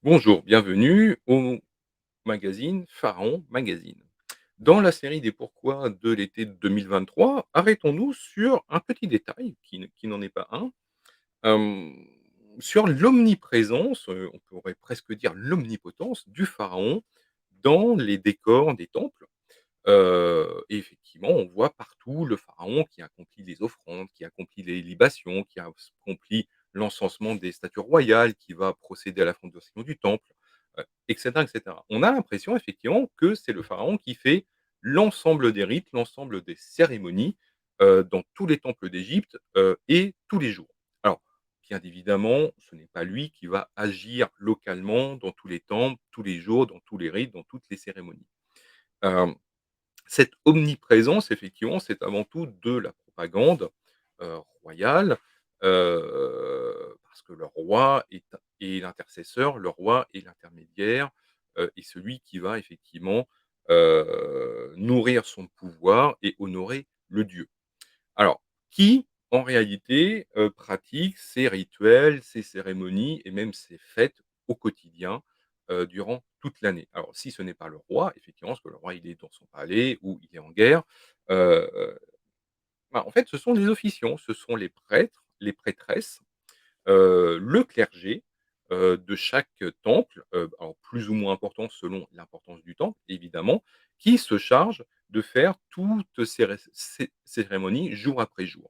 Bonjour, bienvenue au magazine Pharaon Magazine. Dans la série des pourquoi de l'été 2023, arrêtons-nous sur un petit détail qui n'en est pas un, hem, sur l'omniprésence, on pourrait presque dire l'omnipotence du pharaon dans les décors des temples. Et effectivement, on voit partout le pharaon qui accomplit les offrandes, qui accomplit les libations, qui accomplit l'encensement des statues royales, qui va procéder à la fondation du temple, et cetera, et cetera. On a l'impression effectivement que c'est le pharaon qui fait l'ensemble des rites, l'ensemble des cérémonies, dans tous les temples d'Égypte, et tous les jours. Alors, bien évidemment, ce n'est pas lui qui va agir localement dans tous les temples, tous les jours, dans tous les rites, dans toutes les cérémonies. Hem Cette omniprésence, effectivement, c'est avant tout de la propagande, royale, parce que le roi est l'intercesseur, le roi est l'intermédiaire, et celui qui va effectivement, nourrir son pouvoir et honorer le dieu. Alors, qui, en réalité, pratique ces rituels, ces cérémonies et même ces fêtes au quotidien, durant toute l'année? Alors, si ce n'est pas le roi, effectivement, parce que le roi, il est dans son palais ou il est en guerre, heu, bah, en fait, ce sont les officiants, ce sont les prêtres, les prêtresses, le clergé, de chaque temple, alors plus ou moins important selon l'importance du temple, évidemment, qui se chargent de faire toutes ces cérémonies jour après jour.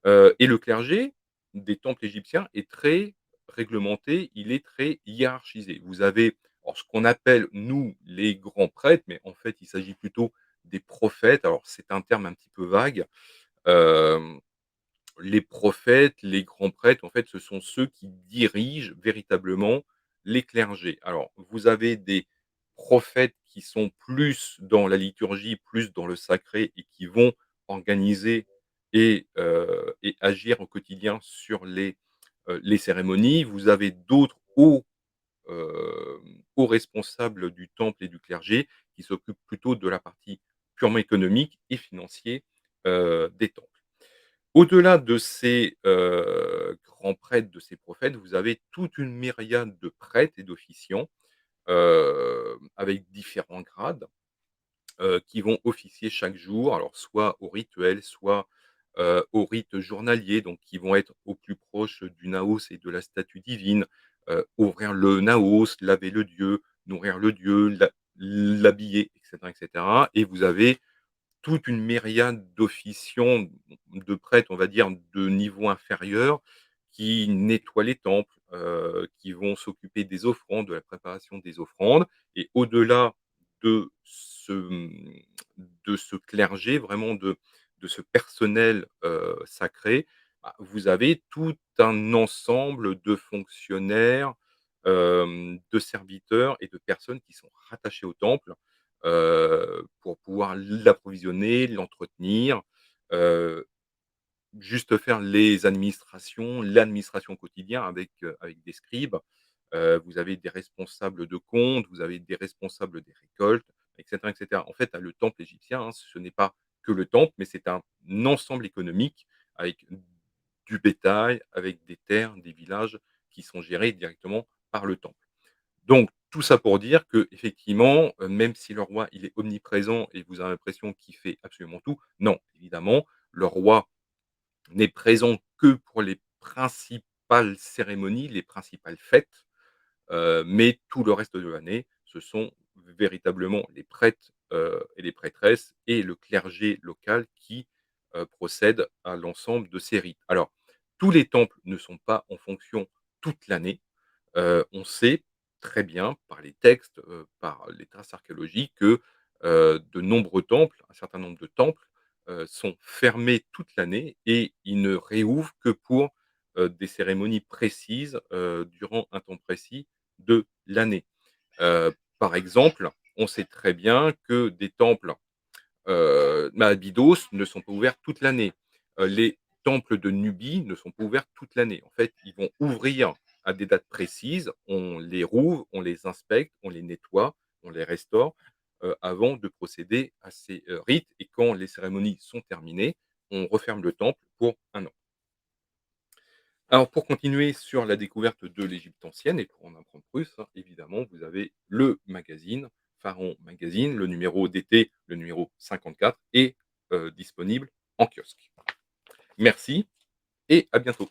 Et le clergé des temples égyptiens est très réglementé, il est très hiérarchisé. Vous avez, alors ce qu'on appelle, nous, les grands prêtres, mais en fait, il s'agit plutôt des prophètes. Alors c'est un terme un petit peu vague. Hem, les prophètes, les grands prêtres, en fait, ce sont ceux qui dirigent véritablement les clergés. Alors, vous avez des prophètes qui sont plus dans la liturgie, plus dans le sacré et qui vont organiser et agir au quotidien sur les cérémonies. Vous avez d'autres hauts responsables du temple et du clergé qui s'occupent plutôt de la partie purement économique et financier, des temples. Au-delà de ces, grands prêtres, de ces prophètes, vous avez toute une myriade de prêtres et d'officiants, avec différents grades, qui vont officier chaque jour, alors soit au rituel, soit, au rite journalier, donc qui vont être au plus proche du naos et de la statue divine, ouvrir le naos, laver le dieu, nourrir le dieu, l'habiller, et cetera, et vous avez toute une myriade d'officiants, de prêtres, on va dire, de niveau inférieur, qui nettoient les temples, qui vont s'occuper des offrandes, de la préparation des offrandes, et au-delà de ce clergé, vraiment de ce personnel, sacré, bah, vous avez tout un ensemble de fonctionnaires, de serviteurs et de personnes qui sont rattachées au temple, pour pouvoir l'approvisionner, l'entretenir, heu, juste faire l'administration quotidien avec des scribes. Vous avez des responsables de comptes, vous avez des responsables des récoltes, et cetera, et cetera. En fait, le temple égyptien, hein, ce n'est pas que le temple, mais c'est un ensemble économique avec du bétail, avec des terres, des villages qui sont gérés directement par le temple. Donc tout ça pour dire qu'effectivement, même si le roi, il est omniprésent et vous avez l'impression qu'il fait absolument tout, non, évidemment, le roi n'est présent que pour les principales cérémonies, les principales fêtes, mais tout le reste de l'année, ce sont véritablement les prêtres, et les prêtresses et le clergé local qui, procèdent à l'ensemble de ces rites. Alors, tous les temples ne sont pas en fonction toute l'année. On sait très bien par les textes, par les traces archéologiques que, de nombreux temples, un certain nombre de temples, sont fermés toute l'année et ils ne réouvrent que pour, des cérémonies précises, durant un temps précis de l'année. Par exemple, on sait très bien que des temples, à Abydos ne sont pas ouverts toute l'année. Les temples de Nubie ne sont pas ouverts toute l'année. En fait, ils vont ouvrir à des dates précises, on les rouvre, on les inspecte, on les nettoie, on les restaure, avant de procéder à ces, rites, et quand les cérémonies sont terminées, on referme le temple pour un an. Alors pour continuer sur la découverte de l'Égypte ancienne et pour en apprendre plus, hein, évidemment, vous avez le magazine, Pharaon Magazine, le numéro d'été, le numéro 54 est, disponible en kiosque. Merci et à bientôt.